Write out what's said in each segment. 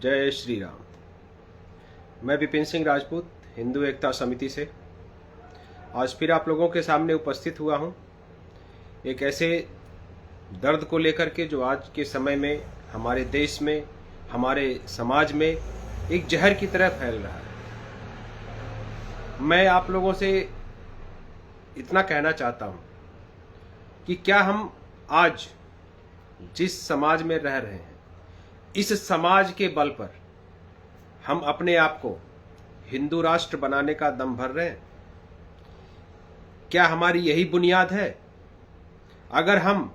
जय श्री राम। मैं विपिन सिंह राजपूत हिंदू एकता समिति से आज फिर आप लोगों के सामने उपस्थित हुआ हूं, एक ऐसे दर्द को लेकर के जो आज के समय में हमारे देश में, हमारे समाज में एक जहर की तरह फैल रहा है। मैं आप लोगों से इतना कहना चाहता हूं कि क्या हम आज जिस समाज में रह रहे हैं, इस समाज के बल पर हम अपने आप को हिंदू राष्ट्र बनाने का दम भर रहे हैं? क्या हमारी यही बुनियाद है? अगर हम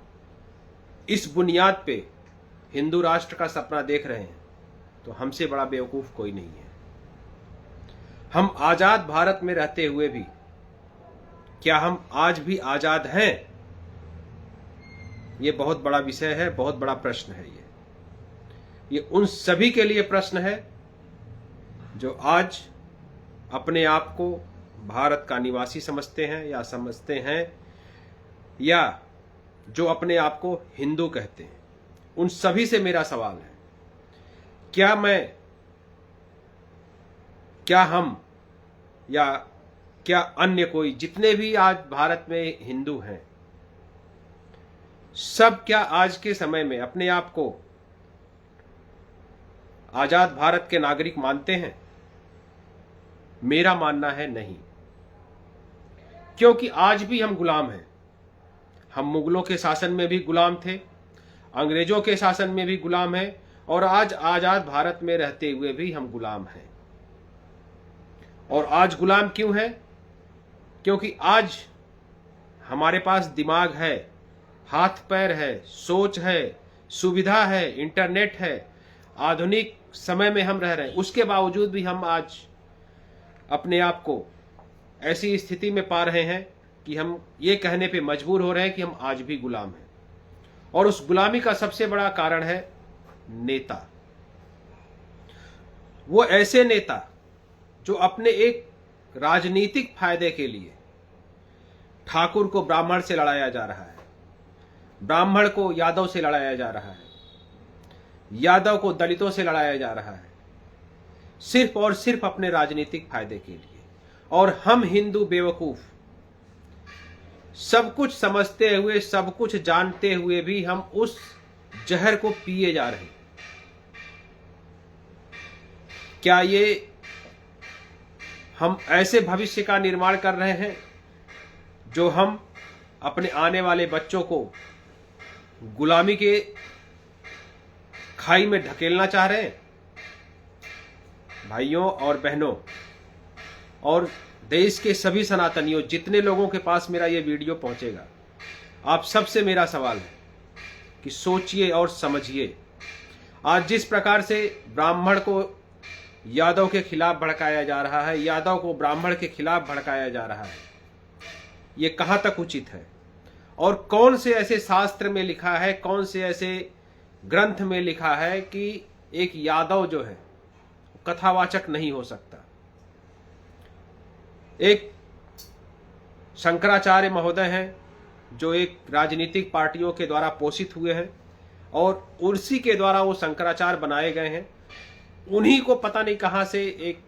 इस बुनियाद पे हिंदू राष्ट्र का सपना देख रहे हैं तो हमसे बड़ा बेवकूफ कोई नहीं है। हम आजाद भारत में रहते हुए भी क्या हम आज भी आजाद हैं? ये बहुत बड़ा विषय है, बहुत बड़ा प्रश्न है। ये उन सभी के लिए प्रश्न है जो आज अपने आप को भारत का निवासी समझते हैं या जो अपने आप को हिंदू कहते हैं। उन सभी से मेरा सवाल है, क्या हम या क्या अन्य कोई, जितने भी आज भारत में हिंदू हैं, सब क्या आज के समय में अपने आप को आजाद भारत के नागरिक मानते हैं? मेरा मानना है नहीं, क्योंकि आज भी हम गुलाम हैं। हम मुगलों के शासन में भी गुलाम थे, अंग्रेजों के शासन में भी गुलाम हैं, और आज आजाद भारत में रहते हुए भी हम गुलाम हैं। और आज गुलाम क्यों हैं? क्योंकि आज हमारे पास दिमाग है, हाथ पैर है, सोच है, सुविधा है, इंटरनेट है, आधुनिक समय में हम रह रहे हैं। उसके बावजूद भी हम आज अपने आप को ऐसी स्थिति में पा रहे हैं कि हम ये कहने पे मजबूर हो रहे हैं कि हम आज भी गुलाम हैं। और उस गुलामी का सबसे बड़ा कारण है नेता। वो ऐसे नेता जो अपने एक राजनीतिक फायदे के लिए ठाकुर को ब्राह्मण से लड़ाया जा रहा है, ब्राह्मण को यादव से लड़ाया जा रहा है, यादव को दलितों से लड़ाया जा रहा है, सिर्फ और सिर्फ अपने राजनीतिक फायदे के लिए। और हम हिंदू बेवकूफ, सब कुछ समझते हुए, सब कुछ जानते हुए भी हम उस जहर को पिए जा रहे हैं। क्या ये हम ऐसे भविष्य का निर्माण कर रहे हैं जो हम अपने आने वाले बच्चों को गुलामी के खाई में ढकेलना चाह रहे हैं? भाइयों और बहनों और देश के सभी सनातनियों, जितने लोगों के पास मेरा ये वीडियो पहुंचेगा, आप सबसे मेरा सवाल है कि सोचिए और समझिए। आज जिस प्रकार से ब्राह्मण को यादव के खिलाफ भड़काया जा रहा है, यादव को ब्राह्मण के खिलाफ भड़काया जा रहा है, ये कहां तक उचित है? और कौन से ऐसे शास्त्र में लिखा है, कौन से ऐसे ग्रंथ में लिखा है कि एक यादव जो है कथावाचक नहीं हो सकता? एक शंकराचार्य महोदय हैं जो एक राजनीतिक पार्टियों के द्वारा पोषित हुए हैं और उसी के द्वारा वो शंकराचार्य बनाए गए हैं। उन्हीं को पता नहीं कहां से एक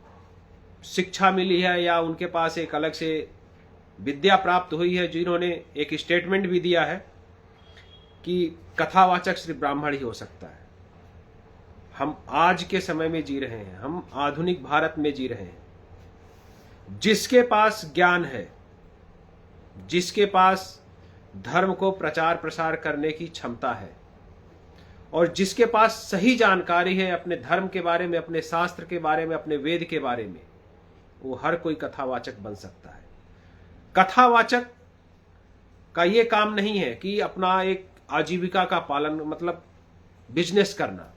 शिक्षा मिली है या उनके पास एक अलग से विद्या प्राप्त हुई है, जिन्होंने एक स्टेटमेंट भी दिया है कि कथावाचक सिर्फ ब्राह्मण ही हो सकता है। हम आज के समय में जी रहे हैं, हम आधुनिक भारत में जी रहे हैं। जिसके पास ज्ञान है, जिसके पास धर्म को प्रचार प्रसार करने की क्षमता है और जिसके पास सही जानकारी है अपने धर्म के बारे में, अपने शास्त्र के बारे में, अपने वेद के बारे में, वो हर कोई कथावाचक बन सकता है। कथावाचक का ये काम नहीं है कि अपना एक आजीविका का पालन, मतलब बिजनेस करना।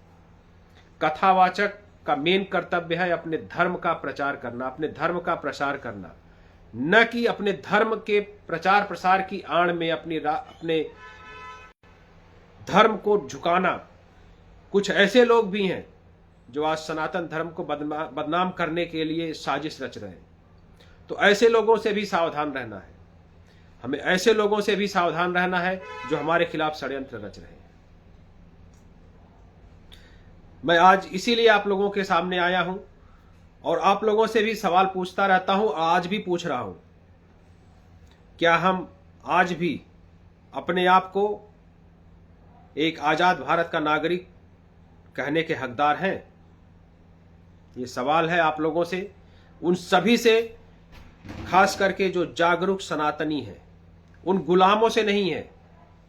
कथावाचक का मेन कर्तव्य है अपने धर्म का प्रचार करना, अपने धर्म का प्रसार करना, न कि अपने धर्म के प्रचार प्रसार की आड़ में अपने धर्म को झुकाना। कुछ ऐसे लोग भी हैं जो आज सनातन धर्म को बदनाम करने के लिए साजिश रच रहे हैं। तो ऐसे लोगों से भी सावधान रहना है। हमें ऐसे लोगों से भी सावधान रहना है जो हमारे खिलाफ षड्यंत्र रच रहे हैं। मैं आज इसीलिए आप लोगों के सामने आया हूं और आप लोगों से भी सवाल पूछता रहता हूं, आज भी पूछ रहा हूं। क्या हम आज भी अपने आप को एक आजाद भारत का नागरिक कहने के हकदार हैं? ये सवाल है आप लोगों से, उन सभी से, खास करके जो जागरूक सनातनी हैं। उन गुलामों से नहीं है,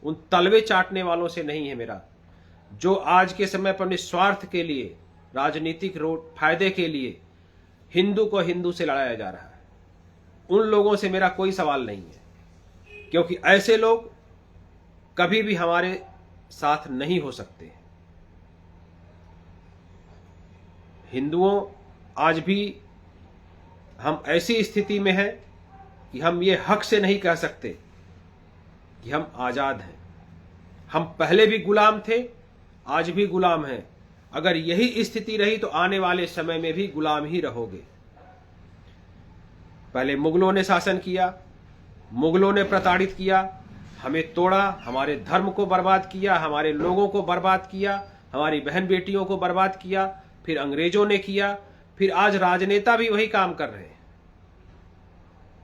उन तलवे चाटने वालों से नहीं है मेरा, जो आज के समय पर अपने स्वार्थ के लिए, राजनीतिक फायदे के लिए हिंदू को हिंदू से लड़ाया जा रहा है। उन लोगों से मेरा कोई सवाल नहीं है, क्योंकि ऐसे लोग कभी भी हमारे साथ नहीं हो सकते। हिंदुओं, आज भी हम ऐसी स्थिति में हैं कि हम ये हक से नहीं कह सकते कि हम आजाद हैं। हम पहले भी गुलाम थे, आज भी गुलाम हैं। अगर यही स्थिति रही तो आने वाले समय में भी गुलाम ही रहोगे। पहले मुगलों ने शासन किया, मुगलों ने प्रताड़ित किया, हमें तोड़ा, हमारे धर्म को बर्बाद किया, हमारे लोगों को बर्बाद किया, हमारी बहन बेटियों को बर्बाद किया। फिर अंग्रेजों ने किया, फिर आज राजनेता भी वही काम कर रहे हैं।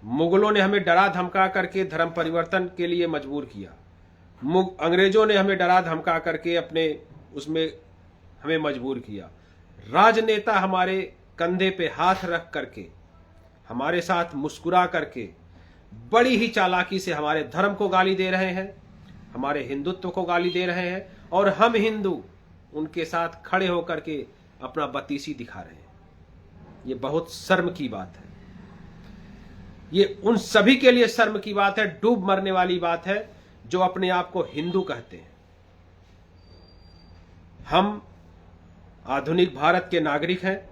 मुगलों ने हमें डरा धमका करके धर्म परिवर्तन के लिए मजबूर किया, अंग्रेजों ने हमें डरा धमका करके अपने उसमें हमें मजबूर किया। राजनेता हमारे कंधे पे हाथ रख करके, हमारे साथ मुस्कुरा करके, बड़ी ही चालाकी से हमारे धर्म को गाली दे रहे हैं, हमारे हिंदुत्व को गाली दे रहे हैं, और हम हिंदू उनके साथ खड़े होकर के अपना बतीसी दिखा रहे हैं। ये बहुत शर्म की बात है। ये उन सभी के लिए शर्म की बात है, डूब मरने वाली बात है जो अपने आप को हिंदू कहते हैं। हम आधुनिक भारत के नागरिक हैं।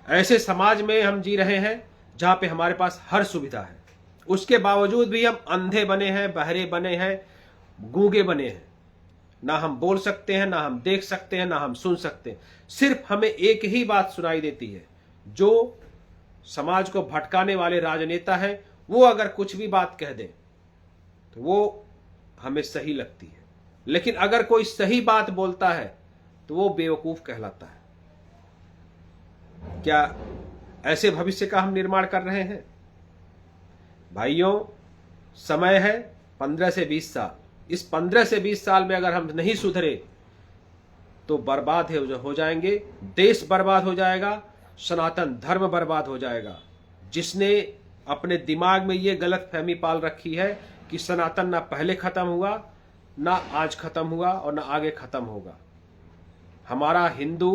ऐसे समाज में हम जी रहे हैं जहां पे हमारे पास हर सुविधा है, उसके बावजूद भी हम अंधे बने हैं, बहरे बने हैं, गूंगे बने हैं। ना हम बोल सकते हैं, ना हम देख सकते हैं, ना हम सुन सकते हैं। सिर्फ हमें एक ही बात सुनाई देती है, जो समाज को भटकाने वाले राजनेता हैं, वो अगर कुछ भी बात कह दें तो वो हमें सही लगती है, लेकिन अगर कोई सही बात बोलता है तो वो बेवकूफ कहलाता है। क्या ऐसे भविष्य का हम निर्माण कर रहे हैं? भाइयों, समय है 15 से 20 साल। इस 15 से 20 साल में अगर हम नहीं सुधरे तो बर्बाद हो जाएंगे, देश बर्बाद हो जाएगा, सनातन धर्म बर्बाद हो जाएगा। जिसने अपने दिमाग में ये गलत फहमी पाल रखी है कि सनातन ना पहले खत्म हुआ, ना आज खत्म हुआ, और ना आगे खत्म होगा। हमारा हिंदू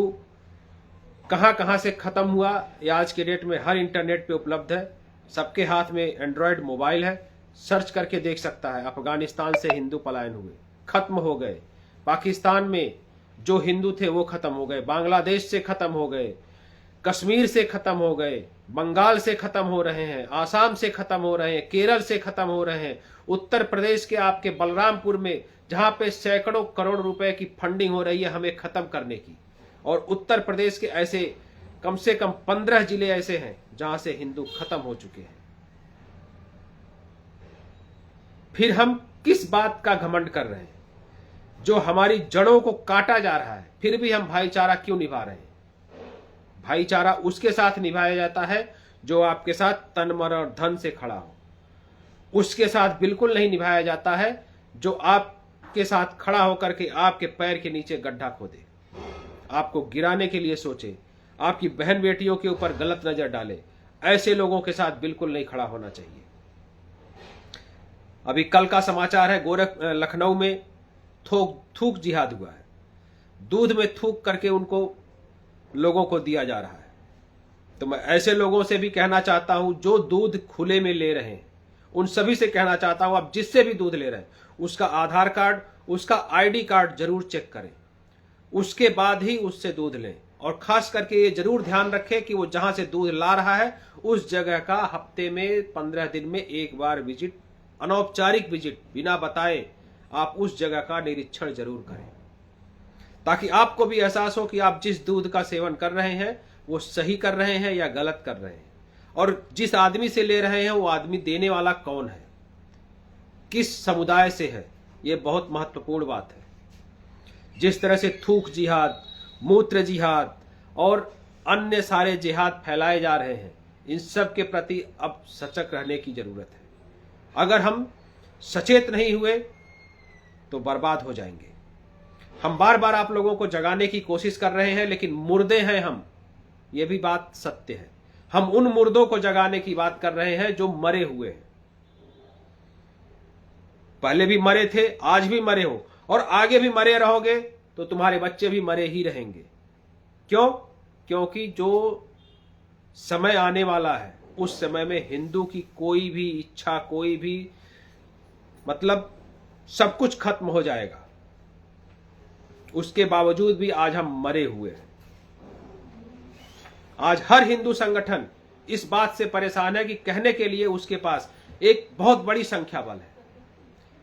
कहां कहां से खत्म हुआ ये आज के डेट में हर इंटरनेट पे उपलब्ध है। सबके हाथ में एंड्रॉयड मोबाइल है, सर्च करके देख सकता है। अफगानिस्तान से हिंदू पलायन हुए, खत्म हो गए। पाकिस्तान में जो हिंदू थे वो खत्म हो गए, बांग्लादेश से खत्म हो गए, कश्मीर से खत्म हो गए, बंगाल से खत्म हो रहे हैं, आसाम से खत्म हो रहे हैं, केरल से खत्म हो रहे हैं, उत्तर प्रदेश के आपके बलरामपुर में जहां पे सैकड़ों करोड़ रुपए की फंडिंग हो रही है हमें खत्म करने की, और उत्तर प्रदेश के ऐसे कम से कम 15 जिले ऐसे हैं जहां से हिंदू खत्म हो चुके हैं। फिर हम किस बात का घमंड कर रहे हैं? जो हमारी जड़ों को काटा जा रहा है, फिर भी हम भाईचारा क्यों निभा रहे हैं? भाईचारा उसके साथ निभाया जाता है जो आपके साथ तन मन और धन से खड़ा हो। उसके साथ बिल्कुल नहीं निभाया जाता है जो आपके साथ खड़ा होकर के आपके पैर के नीचे गड्ढा खोदे, आपको गिराने के लिए सोचे, आपकी बहन बेटियों के ऊपर गलत नजर डाले। ऐसे लोगों के साथ बिल्कुल नहीं खड़ा होना चाहिए। अभी कल का समाचार है, लखनऊ में थूक जिहाद हुआ है। दूध में थूक करके उनको लोगों को दिया जा रहा है। तो मैं ऐसे लोगों से भी कहना चाहता हूं जो दूध खुले में ले रहे हैं, उन सभी से कहना चाहता हूं आप जिससे भी दूध ले रहे हैं उसका आधार कार्ड, उसका आईडी कार्ड जरूर चेक करें, उसके बाद ही उससे दूध लें। और खास करके ये जरूर ध्यान रखें कि वो जहां से दूध ला रहा है उस जगह का हफ्ते में 15 दिन में एक बार विजिट, अनौपचारिक विजिट, बिना बताए आप उस जगह का निरीक्षण जरूर करें, ताकि आपको भी एहसास हो कि आप जिस दूध का सेवन कर रहे हैं वो सही कर रहे हैं या गलत कर रहे हैं, और जिस आदमी से ले रहे हैं वो आदमी देने वाला कौन है, किस समुदाय से है। ये बहुत महत्वपूर्ण बात है। जिस तरह से थूक जिहाद, मूत्र जिहाद और अन्य सारे जिहाद फैलाए जा रहे हैं, इन सब के प्रति अब सचेत रहने की जरूरत है। अगर हम सचेत नहीं हुए तो बर्बाद हो जाएंगे। हम बार बार आप लोगों को जगाने की कोशिश कर रहे हैं, लेकिन मुर्दे हैं हम, ये भी बात सत्य है। हम उन मुर्दों को जगाने की बात कर रहे हैं जो मरे हुए हैं। पहले भी मरे थे, आज भी मरे हो और आगे भी मरे रहोगे तो तुम्हारे बच्चे भी मरे ही रहेंगे। क्यों? क्योंकि जो समय आने वाला है उस समय में हिंदू की कोई भी इच्छा, कोई भी मतलब सब कुछ खत्म हो जाएगा। उसके बावजूद भी आज हम मरे हुए हैं। आज हर हिंदू संगठन इस बात से परेशान है कि कहने के लिए उसके पास एक बहुत बड़ी संख्या बल है,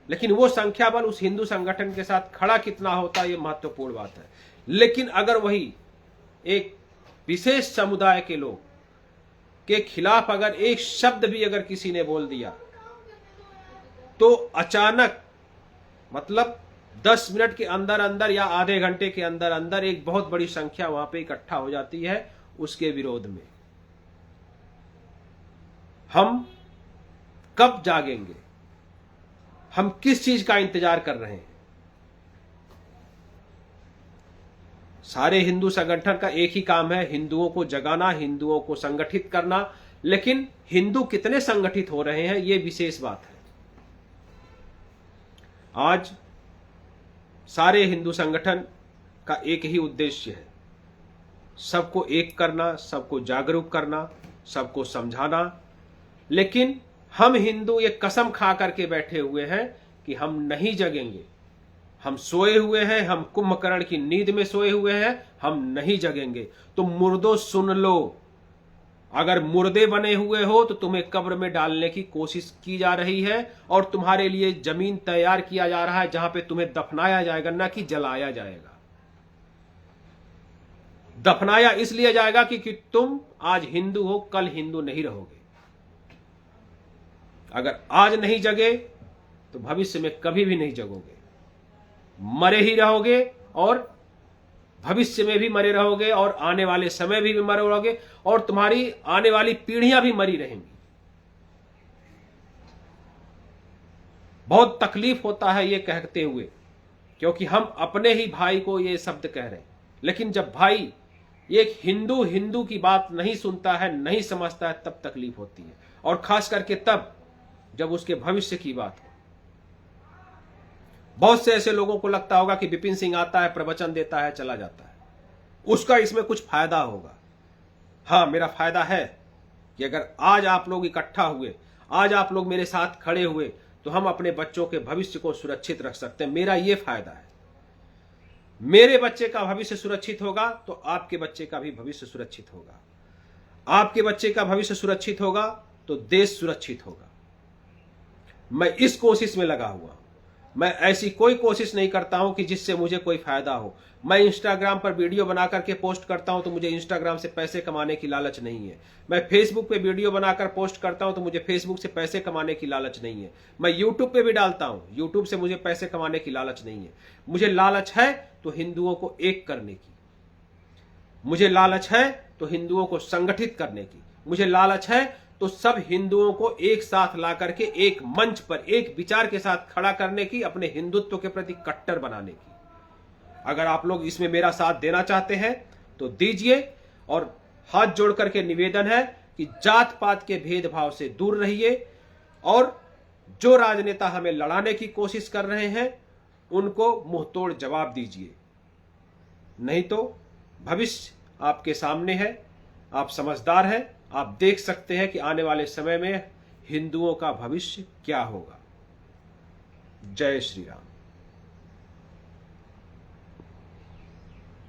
लेकिन वो संख्या बल उस हिंदू संगठन के साथ खड़ा कितना होता है ये महत्वपूर्ण बात है। लेकिन अगर वही एक विशेष समुदाय के लोग के खिलाफ अगर एक शब्द भी अगर किसी ने बोल दिया तो अचानक मतलब 10 मिनट के अंदर अंदर या आधे घंटे के अंदर अंदर एक बहुत बड़ी संख्या वहां पे इकट्ठा हो जाती है उसके विरोध में। हम कब जागेंगे? हम किस चीज का इंतजार कर रहे हैं? सारे हिंदू संगठन का एक ही काम है, हिंदुओं को जगाना, हिंदुओं को संगठित करना। लेकिन हिंदू कितने संगठित हो रहे हैं ये विशेष बात है। आज सारे हिंदू संगठन का एक ही उद्देश्य है, सबको एक करना, सबको जागरूक करना, सबको समझाना। लेकिन हम हिंदू ये कसम खा करके बैठे हुए हैं कि हम नहीं जगेंगे। हम सोए हुए हैं, हम कुंभकर्ण की नींद में सोए हुए हैं, हम नहीं जगेंगे। तो मुर्दों सुन लो, अगर मुर्दे बने हुए हो तो तुम्हें कब्र में डालने की कोशिश की जा रही है और तुम्हारे लिए जमीन तैयार किया जा रहा है जहां पे तुम्हें दफनाया जाएगा, ना कि जलाया जाएगा। दफनाया इसलिए जाएगा कि तुम आज हिंदू हो, कल हिंदू नहीं रहोगे। अगर आज नहीं जगे तो भविष्य में कभी भी नहीं जगोगे, मरे ही रहोगे और भविष्य में भी मरे रहोगे और आने वाले समय भी मरे रहोगे और तुम्हारी आने वाली पीढ़ियां भी मरी रहेंगी। बहुत तकलीफ होता है ये कहते हुए, क्योंकि हम अपने ही भाई को ये शब्द कह रहे हैं। लेकिन जब भाई एक हिंदू हिंदू की बात नहीं सुनता है, नहीं समझता है, तब तकलीफ होती है। और खास करके तब जब उसके भविष्य की बात हो। बहुत से ऐसे लोगों को लगता होगा कि विपिन सिंह आता है, प्रवचन देता है, चला जाता है, उसका इसमें कुछ फायदा होगा। हाँ, मेरा फायदा है कि अगर आज आप लोग इकट्ठा हुए, आज आप लोग मेरे साथ खड़े हुए, तो हम अपने बच्चों के भविष्य को सुरक्षित रख सकते हैं। मेरा यह फायदा है। मेरे बच्चे का भविष्य सुरक्षित होगा तो आपके बच्चे का भी भविष्य सुरक्षित होगा। आपके बच्चे का भविष्य सुरक्षित होगा तो देश सुरक्षित होगा। मैं इस कोशिश में लगा हुआ हूं। मैं ऐसी कोई कोशिश नहीं करता हूं कि जिससे मुझे कोई फायदा हो। मैं इंस्टाग्राम पर वीडियो बना करके पोस्ट करता हूं तो मुझे इंस्टाग्राम से पैसे कमाने की लालच नहीं है। मैं फेसबुक पे वीडियो बनाकर पोस्ट करता हूं तो मुझे फेसबुक से पैसे कमाने की लालच नहीं है। मैं यूट्यूब पे भी डालता हूं, यूट्यूब से मुझे पैसे कमाने की लालच नहीं है। मुझे लालच है तो हिंदुओं को एक करने की, मुझे लालच है तो हिंदुओं को संगठित करने की, मुझे लालच है तो सब हिंदुओं को एक साथ ला करके एक मंच पर एक विचार के साथ खड़ा करने की, अपने हिंदुत्व के प्रति कट्टर बनाने की। अगर आप लोग इसमें मेरा साथ देना चाहते हैं तो दीजिए। और हाथ जोड़ करके निवेदन है कि जात पात के भेदभाव से दूर रहिए और जो राजनेता हमें लड़ाने की कोशिश कर रहे हैं उनको मुंहतोड़ जवाब दीजिए। नहीं तो भविष्य आपके सामने है, आप समझदार हैं, आप देख सकते हैं कि आने वाले समय में हिंदुओं का भविष्य क्या होगा। जय श्री राम।